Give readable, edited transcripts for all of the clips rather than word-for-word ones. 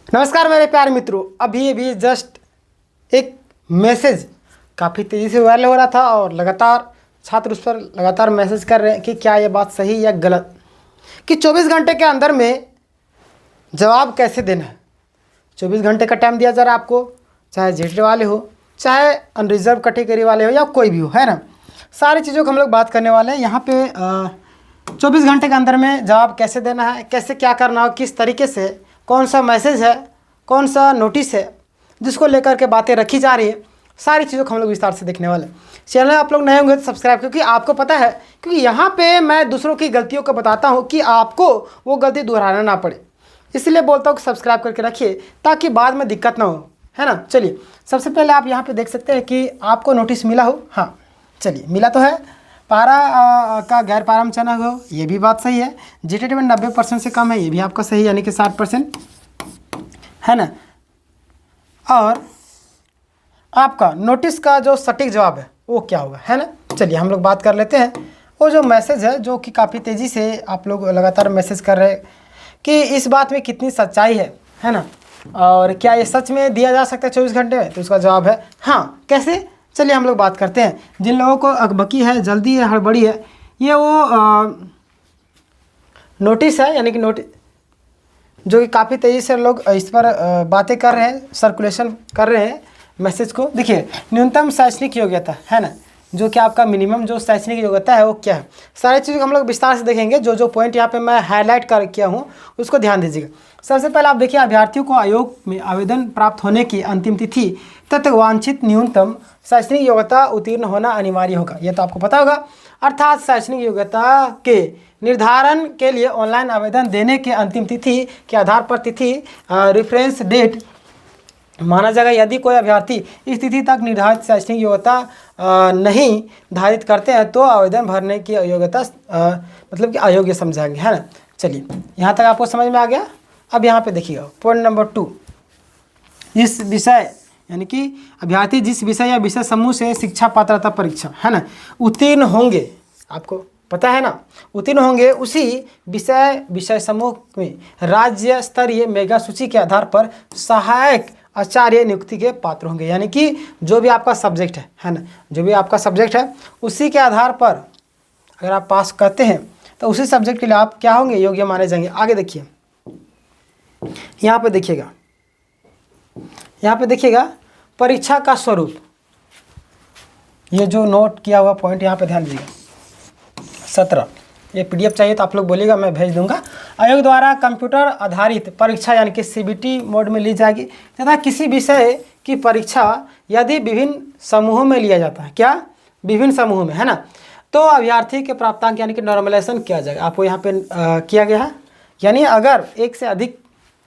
नमस्कार मेरे प्यारे मित्रों। अभी जस्ट एक मैसेज काफ़ी तेज़ी से वायरल हो रहा था और लगातार छात्र उस पर लगातार मैसेज कर रहे हैं कि क्या ये बात सही या गलत, कि 24 घंटे के अंदर में जवाब कैसे देना है। 24 घंटे का टाइम दिया जा रहा है आपको, चाहे जेटल वाले हो, चाहे अनरिजर्व कैटेगरी वाले हो या कोई भी हो, है ना। सारी चीज़ों को हम लोग बात करने वाले हैं यहाँ पे। 24 घंटे के अंदर में जवाब कैसे देना है, कैसे क्या करना हो, किस तरीके से, कौन सा मैसेज है, कौन सा नोटिस है जिसको लेकर के बातें रखी जा रही है, सारी चीज़ों को हम लोग विस्तार से देखने वाले हैं। चैनल आप लोग नए होंगे तो सब्सक्राइब, क्योंकि आपको पता है, क्योंकि यहाँ पे मैं दूसरों की गलतियों को बताता हूँ कि आपको वो गलती दोहराना ना पड़े, इसलिए बोलता हूँ कि सब्सक्राइब करके रखिए ताकि बाद में दिक्कत ना हो, है ना। चलिए, सबसे पहले आप यहाँ पे देख सकते हैं कि आपको नोटिस मिला हो। हाँ, चलिए, मिला तो है। पारा का गैर पारमचनक हो, ये भी बात सही है। जीटीटी में 90% से कम है, ये भी आपका सही है, यानी कि 60%, है ना। और आपका नोटिस का जो सटीक जवाब है वो क्या होगा, है ना। चलिए हम लोग बात कर लेते हैं। वो जो मैसेज है, जो कि काफ़ी तेज़ी से आप लोग लगातार मैसेज कर रहे हैं कि इस बात में कितनी सच्चाई है ना, और क्या ये सच में दिया जा सकता है 24 घंटे में, तो उसका जवाब है हाँ। कैसे, चलिए हम लोग बात करते हैं। जिन लोगों को अकबकी है, जल्दी है, हड़बड़ी है, ये वो नोटिस है, यानी कि नोटिस जो कि काफ़ी तेज़ी से लोग इस पर बातें कर रहे हैं, सर्कुलेशन कर रहे हैं मैसेज को। देखिए, न्यूनतम शैक्षणिक योग्यता, है ना, जो कि आपका मिनिमम जो शैक्षणिक योग्यता है वो क्या है, सारी चीज़ों को हम लोग विस्तार से देखेंगे। जो पॉइंट यहाँ पे मैं हाईलाइट कर किया हूँ उसको ध्यान दीजिएगा। सबसे पहले आप देखिए, अभ्यर्थियों को आयोग में आवेदन प्राप्त होने की अंतिम तिथि तक वांछित न्यूनतम शैक्षणिक योग्यता उत्तीर्ण होना अनिवार्य होगा। यह तो आपको पता होगा। अर्थात शैक्षणिक योग्यता के निर्धारण के लिए ऑनलाइन आवेदन देने के अंतिम तिथि के आधार पर तिथि रेफरेंस डेट माना जाएगा। यदि कोई अभ्यर्थी इस तिथि तक निर्धारित शैक्षणिक योग्यता नहीं धारित करते हैं तो आवेदन भरने की योग्यता मतलब कि अयोग्य समझाएंगे, है ना। चलिए, यहाँ तक आपको समझ में आ गया। अब यहाँ पे देखिएगा पॉइंट नंबर 2, इस विषय यानी कि अभ्यर्थी जिस विषय या विषय समूह से शिक्षा पात्रता परीक्षा, है ना, उत्तीर्ण होंगे, आपको पता है ना, उत्तीर्ण होंगे, उसी विषय समूह में राज्य स्तरीय मेगा सूची के आधार पर सहायक आचार्य नियुक्ति के पात्र होंगे। यानी कि जो भी आपका सब्जेक्ट है ना, जो भी आपका सब्जेक्ट है उसी के आधार पर अगर आप पास करते हैं तो उसी सब्जेक्ट के लिए आप क्या होंगे, योग्य माने जाएंगे। आगे देखिए, यहाँ पे देखिएगा, यहाँ पे देखिएगा परीक्षा का स्वरूप, ये जो नोट किया हुआ पॉइंट यहाँ पे ध्यान दीजिएगा। 17, ये पीडीएफ चाहिए तो आप लोग बोलिएगा, मैं भेज दूंगा। आयोग द्वारा कंप्यूटर आधारित परीक्षा यानी कि सीबीटी मोड में ली जाएगी तथा किसी विषय की परीक्षा यदि विभिन्न समूहों में लिया जाता है, क्या, विभिन्न समूहों में, है ना, तो अभ्यर्थी के प्राप्तांक यानी कि नॉर्मलाइजेशन किया जाएगा। आपको यहाँ पे किया गया है, यानी अगर एक से अधिक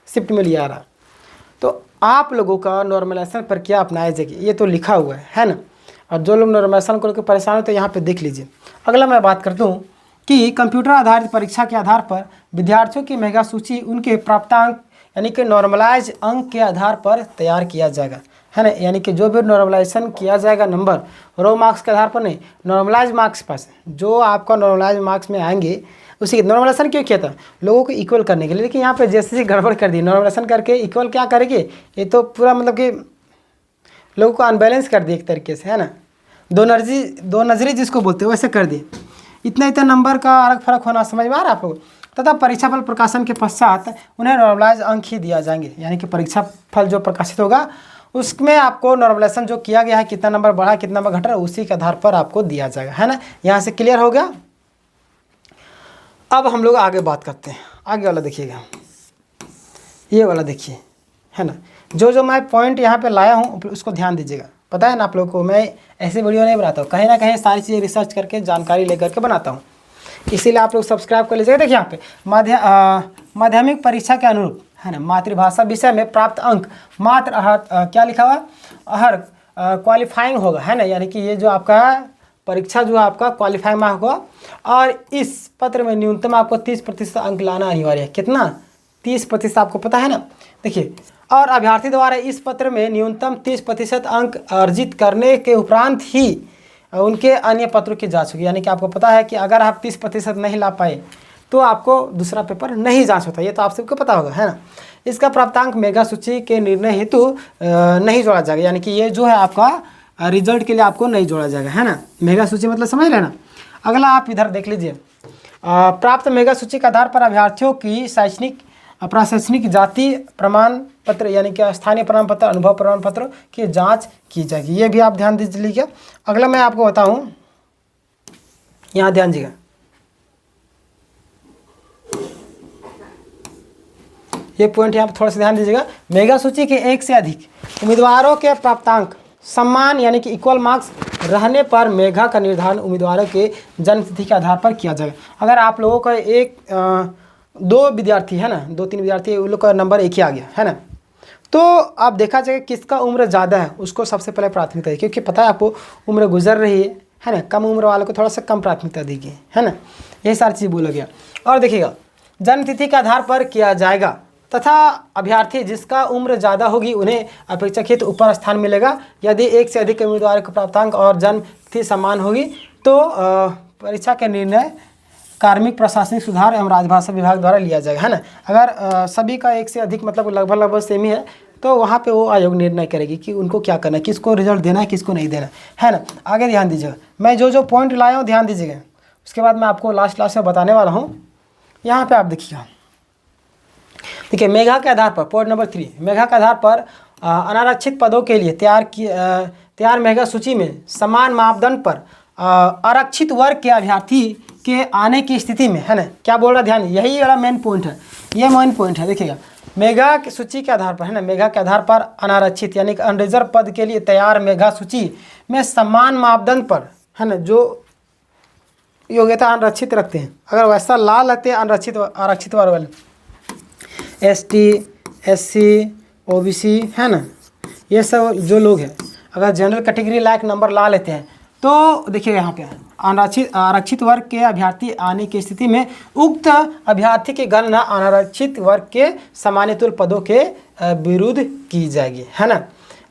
शिफ्ट में लिया रहा तो आप लोगों का नॉर्मलाइजेशन प्रक्रिया अपनाई जाएगी, ये तो लिखा हुआ है ना। और जो लोग नॉर्मलाइजेशन को लेकर परेशान हो तो यहाँ पे देख लीजिए। अगला मैं बात करता हूँ कि कंप्यूटर आधारित परीक्षा के आधार पर विद्यार्थियों की मेगा सूची उनके प्राप्तांक यानी कि नॉर्मलाइज अंक के आधार पर तैयार किया जाएगा, है ना। यानी कि जो भी नॉर्मलाइजेशन किया जाएगा नंबर रो मार्क्स के आधार पर नहीं, नॉर्मलाइज मार्क्स पास जो आपका नॉर्मलाइज मार्क्स में आएंगे उसी नॉर्मलाइजेशन क्यों किया था, लोगों को इक्वल करने के लिए। लेकिन यहाँ पे जैसे गड़बड़ कर दी, नॉर्मलाइजेशन करके इक्वल क्या करेंगे, ये तो पूरा मतलब कि लोगों को अनबैलेंस कर दिए एक तरीके से, है ना। दो नजरी जिसको बोलते हैं वैसे कर दिए। इतना नंबर का अलग फर्क होना समझ में आ रहा है आप लोग। तथा परीक्षा फल प्रकाशन के पश्चात उन्हें नॉर्मलाइज अंक ही दिया जाएंगे, यानी कि परीक्षा फल जो प्रकाशित होगा उसमें आपको नॉर्मलाइजेशन जो किया गया है, कितना नंबर बढ़ा कितना नंबर घट रहा है, उसी के आधार पर आपको दिया जाएगा, है ना। यहाँ से क्लियर हो गया। अब हम लोग आगे बात करते हैं। आगे वाला देखिएगा, ये वाला देखिए, है ना। जो मैं पॉइंट यहाँ पे लाया हूँ उसको ध्यान दीजिएगा। पता है ना आप लोगों को, मैं ऐसे वीडियो नहीं बनाता हूँ, कहीं ना कहीं सारी चीज़ें रिसर्च करके जानकारी लेकर के बनाता हूँ, इसीलिए आप लोग सब्सक्राइब कर लीजिएगा। देखिए यहाँ पे माध्यमिक परीक्षा के अनुरूप, है ना, मातृभाषा विषय में प्राप्त अंक मात्र क्या लिखा हुआ, हर क्वालिफाइंग होगा, है ना। यानी कि ये जो आपका परीक्षा जो आपका क्वालिफाइंग मार्क होगा, और इस पत्र में न्यूनतम आपको 30% अंक लाना अनिवार्य है। कितना, 30% आपको पता है ना। देखिए, और अभ्यर्थी द्वारा इस पत्र में न्यूनतम 30% अंक अर्जित करने के उपरांत ही उनके अन्य पत्रों की जांच होगी। यानी कि आपको पता है कि अगर आप 30% नहीं ला पाए तो आपको दूसरा पेपर नहीं जांच होता, ये तो आप सबको पता होगा, है ना। इसका प्राप्तांक मेगा सूची के निर्णय हेतु नहीं जोड़ा जाएगा, यानी कि ये जो है आपका रिजल्ट के लिए आपको नहीं जोड़ा जाएगा, है ना। मेगा सूची मतलब समझ लेना। अगला आप इधर देख लीजिए, प्राप्त मेगा सूची के आधार पर अभ्यर्थियों की शैक्षणिक प्रशैक्षणिक जाति प्रमाण पत्र यानी कि स्थानीय प्रमाण पत्र, अनुभव प्रमाण पत्र की जांच की जाएगी। ये भी आप ध्यान दीजिए। अगला मैं आपको बताऊं, यहाँ ध्यान दीजिएगा, ये पॉइंट यहाँ पर थोड़ा सा ध्यान दीजिएगा। मेगा सूची के एक से अधिक उम्मीदवारों के प्राप्तांक समान यानी कि इक्वल मार्क्स रहने पर मेगा का निर्धारण उम्मीदवारों के जन्मतिथि के आधार पर किया जाएगा। अगर आप लोगों का दो विद्यार्थी है ना, 2-3 विद्यार्थी, उन लोग का नंबर एक ही आ गया है ना, तो आप देखा जाएगा किसका उम्र ज़्यादा है उसको सबसे पहले प्राथमिकता दी, क्योंकि पता है आपको उम्र गुजर रही है ना, कम उम्र वालों को थोड़ा सा कम प्राथमिकता दी गई है ना, यही सारी चीज़ बोला गया। और देखिएगा, जन्मतिथि के आधार पर किया जाएगा तथा अभ्यर्थी जिसका उम्र ज़्यादा होगी उन्हें अपेक्षाकृत ऊपर स्थान मिलेगा। यदि एक से अधिक उम्मीदवारों का प्राप्तांक और जन्मतिथि समान होगी तो परीक्षा के निर्णय कार्मिक प्रशासनिक सुधार एवं राजभाषा विभाग द्वारा लिया जाएगा, है ना। अगर सभी का एक से अधिक मतलब लगभग सेम ही है तो वहाँ पे वो आयोग निर्णय करेगी कि उनको क्या करना है, किसको रिजल्ट देना है, किसको नहीं देना है ना। आगे ध्यान दीजिएगा, मैं जो पॉइंट लाया हूँ ध्यान दीजिएगा, उसके बाद मैं आपको लास्ट में बताने वाला हूँ। यहाँ पर आप देखिएगा, देखिए मेगा के आधार पर पॉइंट नंबर 3, मेगा के आधार पर अनारक्षित पदों के लिए तैयार मेगा सूची में समान मापदंड पर आरक्षित वर्ग के अभ्यर्थी के आने की स्थिति में, है ना, क्या बोल रहा ध्यान, यही वाला मेन पॉइंट है, ये मेन पॉइंट है। देखिएगा, मेगा की सूची के आधार पर, है ना, मेगा के आधार पर अनारक्षित यानी कि अनरिजर्व पद के लिए तैयार मेगा सूची में समान मापदंड पर, है ना, जो योग्यता अनारक्षित रखते हैं, अगर वैसा लाल रहते हैं आरक्षित वर्ग वाले, ST SC OBC, है ना, ये सब जो लोग हैं अगर जनरल कैटेगरी लायक नंबर ला लेते हैं तो देखिएगा यहाँ पे आरक्षित वर्ग के अभ्यर्थी आने की स्थिति में उक्त अभ्यर्थी की गणना अनारक्षित वर्ग के सामान्य पदों के विरुद्ध की जाएगी, है ना।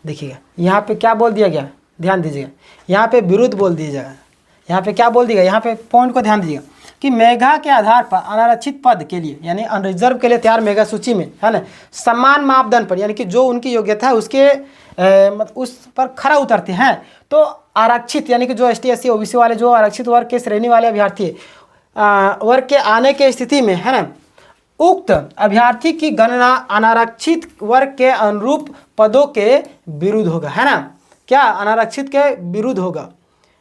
देखिएगा यहाँ पे क्या बोल दिया गया, ध्यान दीजिएगा, यहाँ पे विरुद्ध बोल दिया जाएगा, यहाँ पे क्या बोल दिया, यहाँ पे पॉइंट को ध्यान दीजिएगा कि मेगा के आधार पर अनारक्षित पद के लिए यानी अनरिजर्व के लिए तैयार मेगा सूची में, है ना, समान मापदंड पर यानी कि जो उनकी योग्यता है उसके उस पर खरा उतरते हैं तो आरक्षित यानी कि जो ST SC OBC वाले जो आरक्षित वर्ग के श्रेणी वाले अभ्यर्थी वर्ग के आने के स्थिति में, है ना, उक्त अभ्यर्थी की गणना अनारक्षित वर्ग के अनुरूप पदों के विरुद्ध होगा, है ना। क्या अनारक्षित के विरुद्ध होगा,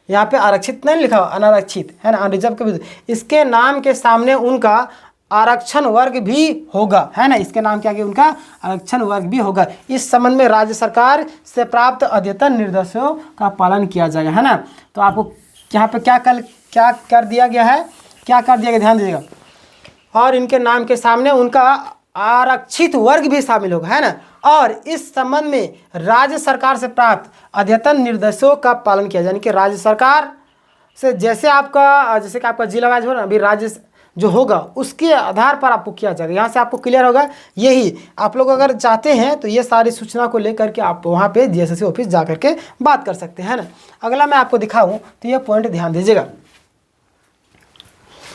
यहाँ पे आरक्षित नहीं लिखा, अनारक्षित, है ना, अनरिजर्व के विरुद्ध, इसके नाम के सामने उनका आरक्षण वर्ग भी होगा, है ना, इसके नाम के आगे उनका आरक्षण वर्ग भी होगा। इस संबंध में राज्य सरकार से प्राप्त अद्यतन निर्देशों का पालन किया जाएगा, है ना। तो आपको यहाँ पे क्या कर दिया गया है, क्या कर दिया गया, ध्यान दीजिएगा, और इनके नाम के सामने उनका आरक्षित वर्ग भी शामिल होगा, है ना। और इस संबंध में राज्य सरकार से प्राप्त अद्यतन निर्देशों का पालन किया, यानी कि राज्य सरकार से जैसे कि आपका जिला वाइज हो ना, अभी राज्य जो होगा उसके आधार पर आपको किया जाएगा। यहाँ से आपको क्लियर होगा, यही आप लोग अगर चाहते हैं तो ये सारी सूचना को लेकर के आप वहाँ पे GSSC ऑफिस जा करके बात कर सकते हैं ना। अगला मैं आपको दिखाऊं तो ये पॉइंट ध्यान दीजिएगा,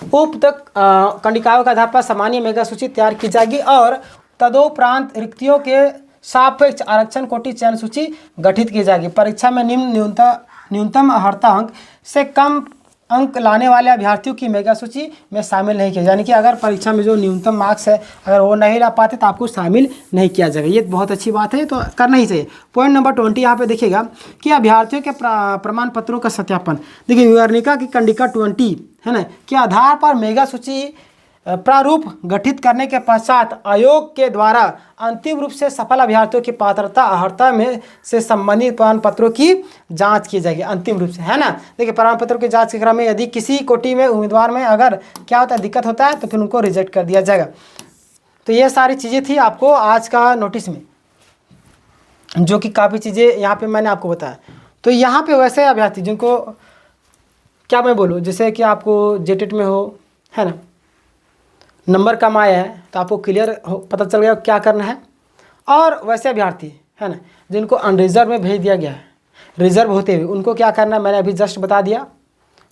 उक्त कंडिकाओं के आधार पर सामान्य मेगा सूची तैयार की जाएगी और तदोपरांत रिक्तियों के सापेक्ष आरक्षण कोटि चयन सूची गठित की जाएगी। परीक्षा में न्यूनतम अर्हता अंक से कम अंक लाने वाले अभ्यर्थियों की मेगा सूची में शामिल नहीं किया, यानी कि अगर परीक्षा में जो न्यूनतम मार्क्स है अगर वो नहीं ला पाते तो आपको शामिल नहीं किया जाएगा। ये बहुत अच्छी बात है, तो करना ही चाहिए। पॉइंट नंबर 20 यहाँ पे देखिएगा कि अभ्यर्थियों के प्रमाण पत्रों का सत्यापन। देखिए विवरणिका की कंडिका 20, है ना, के आधार पर मेगा सूची प्रारूप गठित करने के पश्चात आयोग के द्वारा अंतिम रूप से सफल अभ्यर्थियों की पात्रता अर्हता में से संबंधित प्रमाण पत्रों की जांच की जाएगी अंतिम रूप से, है ना। देखिए प्रमाण पत्रों की जांच के क्रम में यदि किसी कोटि में उम्मीदवार में अगर क्या होता है, दिक्कत होता है तो फिर उनको रिजेक्ट कर दिया जाएगा। तो ये सारी चीज़ें थी आपको आज का नोटिस में, जो कि काफ़ी चीज़ें यहाँ पर मैंने आपको बताया। तो यहाँ पर वैसे अभ्यर्थी जिनको क्या मैं बोलूँ, जैसे कि आपको JTET में हो, है ना, नंबर कम आया है तो आपको क्लियर पता चल गया क्या करना है। और वैसे अभ्यर्थी, है ना, जिनको अनरिजर्व में भेज दिया गया है, रिजर्व होते हुए उनको क्या करना है मैंने अभी जस्ट बता दिया।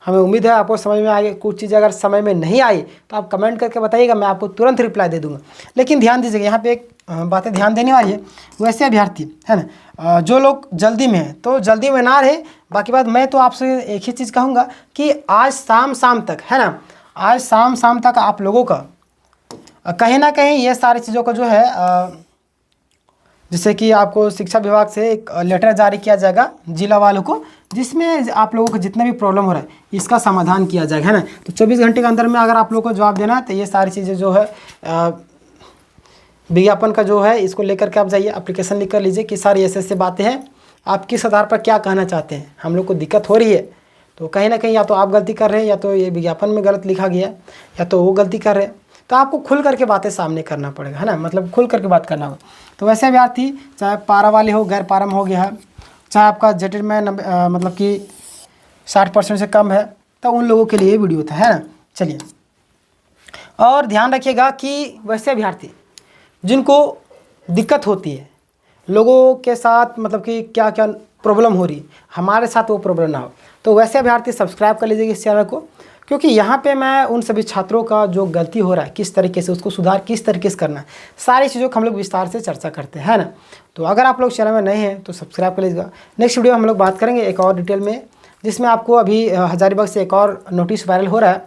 हमें उम्मीद है आपको समझ में आएगी। कुछ चीज़ें अगर समय में नहीं आई तो आप कमेंट करके बताइएगा, मैं आपको तुरंत रिप्लाई दे दूंगा। लेकिन ध्यान दीजिएगा, यहाँ पे एक बातें ध्यान देने वाली है। वैसे अभ्यर्थी है ना, जो लोग जल्दी में हैं तो जल्दी में ना रहे। बाकी बात मैं तो आपसे एक ही चीज़ कहूँगा कि आज शाम तक है ना, आज शाम तक आप लोगों का कहीं ना कहीं ये सारी चीज़ों को जो है जैसे कि आपको शिक्षा विभाग से एक लेटर जारी किया जाएगा जिला वालों को, जिसमें आप लोगों को जितना भी प्रॉब्लम हो रहा है इसका समाधान किया जाएगा, है ना। तो 24 घंटे के अंदर में अगर आप लोगों को जवाब देना है तो ये सारी चीज़ें जो है विज्ञापन का जो है इसको लेकर के आप जाइए, एप्लीकेशन लिख कर लीजिए कि सारी ऐसे बातें हैं, आप किस आधार पर क्या कहना चाहते हैं, हम लोग को दिक्कत हो रही है। तो कहीं ना कहीं या तो आप गलती कर रहे हैं, या तो ये विज्ञापन में गलत लिखा गया है, या तो वो गलती कर रहे हैं। तो आपको खुल करके बातें सामने करना पड़ेगा, है ना, मतलब खुल करके बात करना होगा। तो वैसे अभ्यर्थी चाहे पारा वाले हो, गैर पारा में हो गया है, चाहे आपका जेटेड में मतलब कि 60% से कम है, तो उन लोगों के लिए वीडियो था, है ना। चलिए, और ध्यान रखिएगा कि वैसे अभ्यर्थी जिनको दिक्कत होती है, लोगों के साथ मतलब कि क्या क्या प्रॉब्लम हो रही है, हमारे साथ वो प्रॉब्लम ना हो, तो वैसे अभ्यर्थी सब्सक्राइब कर लीजिएगा इस चैनल को, क्योंकि यहाँ पे मैं उन सभी छात्रों का जो गलती हो रहा है किस तरीके से उसको सुधार किस तरीके से करना है, सारी चीज़ों को हम लोग विस्तार से चर्चा करते हैं, है ना। तो अगर आप लोग चैनल में नए हैं तो सब्सक्राइब कर लीजिएगा। नेक्स्ट वीडियो हम लोग बात करेंगे एक और डिटेल में, जिसमें आपको अभी हजारीबाग से एक और नोटिस वायरल हो रहा है,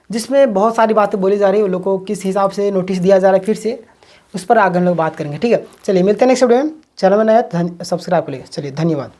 जिसमें बहुत सारी बातें बोली जा रही है, उन लोगों को किस हिसाब से नोटिस दिया जा रहा है फिर से, उस पर आगे हम लोग बात करेंगे, ठीक है। चलिए मिलते हैं नेक्स्ट वीडियो में। चैनल में नए सब्सक्राइब कर लीजिए। चलिए धन्यवाद।